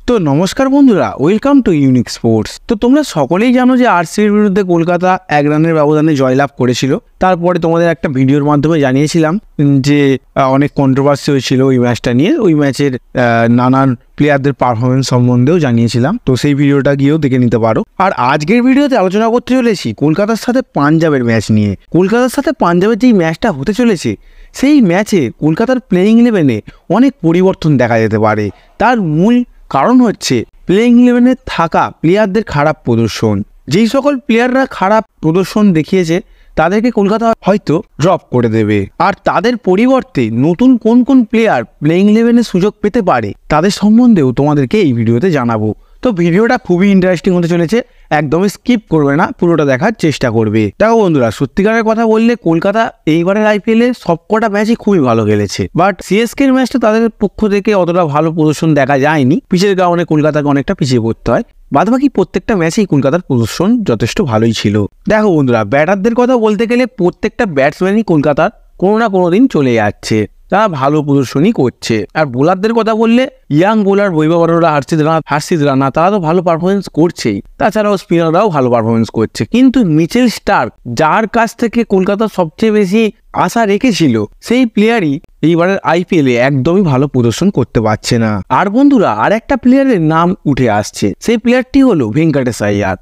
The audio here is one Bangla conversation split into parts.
তো নমস্কার বন্ধুরা, ওয়েলকাম টু ইউনিক স্পোর্টস। তো তোমরা সকলেই জানো যে আরসিবির বিরুদ্ধে কলকাতা 1 রানের ব্যবধানে জয়লাভ করেছিল। তারপরে তোমাদের একটা ভিডিওর মাধ্যমে জানিয়েছিলাম যে অনেক কন্ট্রোভার্সি হয়েছিল ওই ম্যাচটা নিয়ে। ওই ম্যাচের নানান প্লেয়ারদের পারফরমেন্স সম্বন্ধেও জানিয়েছিলাম, তো সেই ভিডিওটা গিয়েও দেখে নিতে পারো। আর আজকের ভিডিওতে আলোচনা করতে চলেছি কলকাতার সাথে পাঞ্জাবের ম্যাচ নিয়ে। কলকাতার সাথে পাঞ্জাবের যেই ম্যাচটা হতে চলেছে, সেই ম্যাচে কলকাতার প্লেয়িং ইলেভেনে অনেক পরিবর্তন দেখা যেতে পারে। তার মূল কারণ হচ্ছে প্লেয়িং ইলেভেনে থাকা প্লেয়ারদের খারাপ প্রদর্শন। যেই সকল প্লেয়াররা খারাপ প্রদর্শন দেখিয়েছে তাদেরকে কলকাতা হয়তো ড্রপ করে দেবে, আর তাদের পরিবর্তে নতুন কোন কোন প্লেয়ার প্লেয়িং ইলেভেনে সুযোগ পেতে পারে তাদের সম্বন্ধেও তোমাদেরকে এই ভিডিওতে জানাবো। তো ভিডিওটা খুবই ইন্টারেস্টিং হতে চলেছে, একদমই স্কিপ করবে না, পুরোটা দেখার চেষ্টা করবে। দেখো বন্ধুরা, সত্যিকারের কথা বললে কলকাতা এইবারের আইপিএলে সবকটা ম্যাচই খুবই ভালো খেলেছে, বাট সিএসকের ম্যাচটা তাদের পক্ষ থেকে অতটা ভালো প্রদর্শন দেখা যায়নি। পিছের কারণে কলকাতাকে অনেকটা পিছিয়ে পড়তে হয়। বাদবাকি প্রত্যেকটা ম্যাচেই কলকাতার প্রদর্শন যথেষ্ট ভালোই ছিল। দেখো বন্ধুরা, ব্যাটারদের কথা বলতে গেলে প্রত্যেকটা ব্যাটসম্যানই কলকাতার কোনো না কোনো দিন চলে যাচ্ছে, তারা ভালো প্রদর্শনই করছে। আর বোলারদের কথা বললে ইয়াং বোলার বৈভব অরোরা, হার্ষিত রানা তারা তো ভালো পারফরমেন্স করছেই, তাছাড়াও স্পিনাররাও ভালো পারফরমেন্স করছে। কিন্তু মিচেল স্টার্ক, যার কাছ থেকে কলকাতা সবচেয়ে বেশি আশা রেখেছিল, সেই প্লেয়ারই এইবারের আইপিএলে একদমই ভালো প্রদর্শন করতে পারছে না। আর বন্ধুরা, আর একটা প্লেয়ারের নাম উঠে আসছে, সেই প্লেয়ারটি হলো ভেঙ্কটেশ আইয়ার।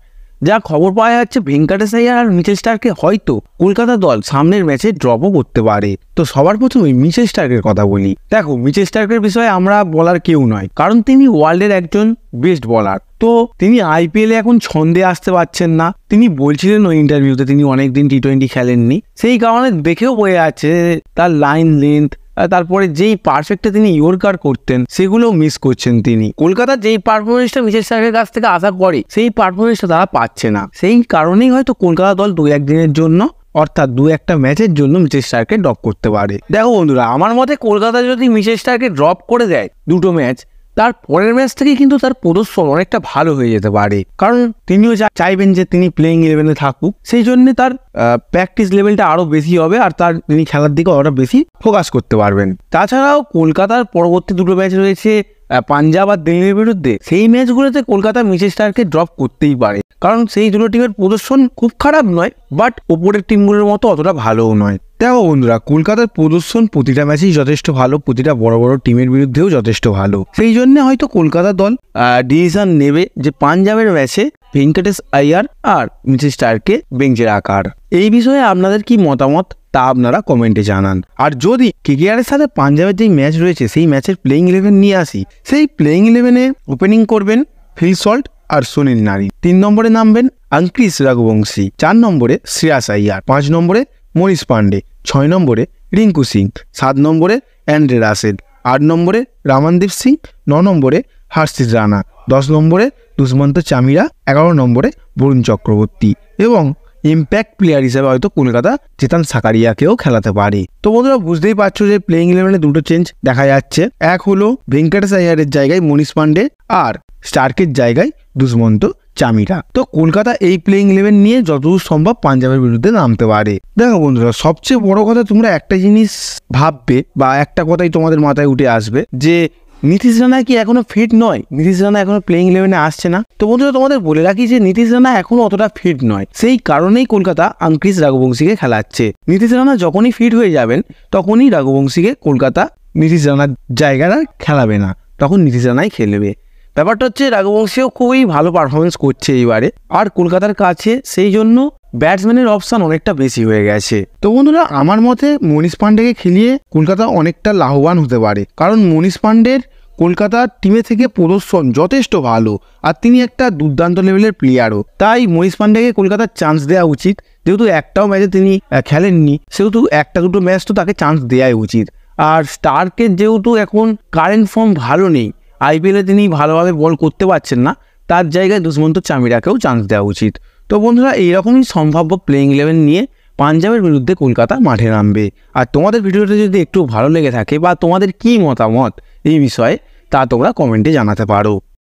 যা খবর পাওয়া যাচ্ছে, ভেঙ্কটেশ আইয়ার আর মিচেল স্টার্ককে হয়তো কলকাতা দল সামনের ম্যাচে ড্রপও করতে পারে। তো সবার প্রথমে মিচেল স্টার্কের কথা বলি। দেখো, মিচেল স্টার্কের বিষয়ে আমরা বলার কেউ নয়, কারণ তিনি ওয়ার্ল্ডের একজন বেস্ট বলার। তো তিনি আইপিএলে এখন ছন্দে আসতে পারছেন না। তিনি বলছিলেন ওই ইন্টারভিউতে তিনি অনেকদিন টি-20 খেলেননি, সেই কারণে দেখেও বোঝা যাচ্ছে তার লাইন লেন্থ, তারপরে যেই পারফেক্টে তিনি ইয়র্কার করতেন সেগুলো মিস করছেন তিনি। কলকাতার যেই পারফরমেন্সটা মিচেল স্টার্কের কাছ থেকে আশা করে, সেই পারফরমেন্সটা তারা পাচ্ছে না। সেই কারণেই হয়তো কলকাতা দল 2-1 দিনের জন্য, অর্থাৎ 2-1টা ম্যাচের জন্য মিচেল স্টার্ককে ড্রপ করতে পারে। দেখো বন্ধুরা, আমার মতে কলকাতা যদি মিচেল স্টার্ককে ড্রপ করে দেয় 2টো ম্যাচ, তার পরের ম্যাচ থেকে কিন্তু তার প্রদর্শন অনেকটা ভালো হয়ে যেতে পারে, কারণ তিনিও চাইবেন যে তিনি প্লেয়িং ইলেভেনে থাকুক। সেই জন্য তার প্র্যাকটিস লেভেলটা আরও বেশি হবে, আর তিনি খেলার দিকে আরও বেশি ফোকাস করতে পারবেন। তাছাড়াও কলকাতার পরবর্তী 2টো ম্যাচ রয়েছে পাঞ্জাব আর দিল্লির বিরুদ্ধে। সেই ম্যাচগুলোতে কলকাতা মিচেল স্টার্ককে ড্রপ করতেই পারে, কারণ সেই 2টো টিমের প্রদর্শন খুব খারাপ নয়, বাট ওপরের টিমগুলোর মতো অতটা ভালোও নয়। দেখো বন্ধুরা, কলকাতার প্রদর্শন প্রতিটা ম্যাচেই যথেষ্ট ভালো, প্রতিটা বড় বড় টিমের বিরুদ্ধেও যথেষ্ট ভালো। সেই জন্য হয়তো কলকাতা দল ডিসিশন নেবে যে পাঞ্জাবের ম্যাচে ভেঙ্কটেশ আইয়ার আর মিচেল স্টার্ককে বেঞ্চে রাখার। এই বিষয়ে আপনাদের কি মতামত তা আপনারা কমেন্টে জানান। আর যদি কেকেআরের সাথে পাঞ্জাবের যেই ম্যাচ রয়েছে, সেই ম্যাচের প্লেয়িং ইলেভেন নিয়ে আসি, সেই প্লেয়িং ইলেভেনে ওপেনিং করবেন ফিল সল্ট আর সুনীল নারিন। 3 নম্বরে নামবেন আঙ্কিশ রঘুবংশী, 4 নম্বরে শ্রেয়াস আইয়ার, 5 নম্বরে মনীষ পান্ডে, 6 নম্বরে রিঙ্কু সিং, 7 নম্বরে অ্যান্ড্রে রাসেল, 8 নম্বরে রামানদীপ সিং, 9 নম্বরে হার্ষিত রানা, 10 নম্বরে দুষ্মন্ত চামিরা, 11 নম্বরে বরুণ চক্রবর্তী, এবং ইম্প্যাক্ট প্লেয়ার হিসেবে হয়তো কলকাতা চেতন সাকারিয়াকেও খেলাতে পারে। তো বন্ধুরা, বুঝতেই পারছো যে প্লেয়িং ইলেভেনে 2টো চেঞ্জ দেখা যাচ্ছে। এক হলো ভেঙ্কটেশ আইয়ারের জায়গায় মনীষ পান্ডে, আর স্টার্কের জায়গায় দুষ্মন্ত চামিরা। তো কলকাতা এই প্লেয়িং ইলেভেন নিয়ে যতদূর সম্ভব পাঞ্জাবের বিরুদ্ধে নামতে পারে। দেখো বন্ধুরা, সবচেয়ে বড় কথা তোমরা একটা জিনিস ভাববে, বা একটা কথাই তোমাদের মাথায় উঠে আসবে, যে নীতিশ রানা কি এখনো ফিট নয়? নীতিশ রানা এখনো প্লেয়িং ইলেভেনে আসছে না? তো বন্ধুরা, তোমাদের বলে রাখি যে নীতিশ রানা এখনো অতটা ফিট নয়। সেই কারণেই কলকাতা আঙ্কিশ রঘুবংশীকে খেলাচ্ছে। নীতিশ রানা যখনই ফিট হয়ে যাবেন, তখনই রঘুবংশীকে কলকাতা নীতিশ রানার জায়গাটা খেলাবে না, তখন নীতিশ রানাই খেলবে। ব্যাপারটা হচ্ছে রঘুবংশীও খুবই ভালো পারফরমেন্স করছে এইবারে, আর কলকাতার কাছে সেই জন্য ব্যাটসম্যানের অপশান অনেকটা বেশি হয়ে গেছে। তো বন্ধুরা, আমার মতে মনীষ পান্ডেকে খেলিয়ে কলকাতা অনেকটা লাভবান হতে পারে, কারণ মনীষ পান্ডের কলকাতার টিমে থেকে প্রদর্শন যথেষ্ট ভালো, আর তিনি একটা দুর্দান্ত লেভেলের প্লেয়ারও। তাই মনীষ পান্ডেকে কলকাতার চান্স দেওয়া উচিত। যেহেতু একটাও ম্যাচে তিনি খেলেননি, সেহেতু 1-2টো ম্যাচ তো তাকে চান্স দেওয়াই উচিত। আর স্টার্কের যেহেতু এখন কারেন্ট ফর্ম ভালো নেই, আইপিএলে তিনি ভালোভাবে বল করতে পারছেন না, তার জায়গায় দুষ্মন্ত চামিরাকেও চান্স দেওয়া উচিত। তো বন্ধুরা, এইরকমই সম্ভাব্য প্লেয়িং ইলেভেন নিয়ে পাঞ্জাবের বিরুদ্ধে কলকাতা মাঠে নামবে। আর তোমাদের ভিডিওটা যদি একটু ভালো লেগে থাকে, বা তোমাদের কি মতামত এই বিষয়ে, তা তোমরা কমেন্টে জানাতে পারো।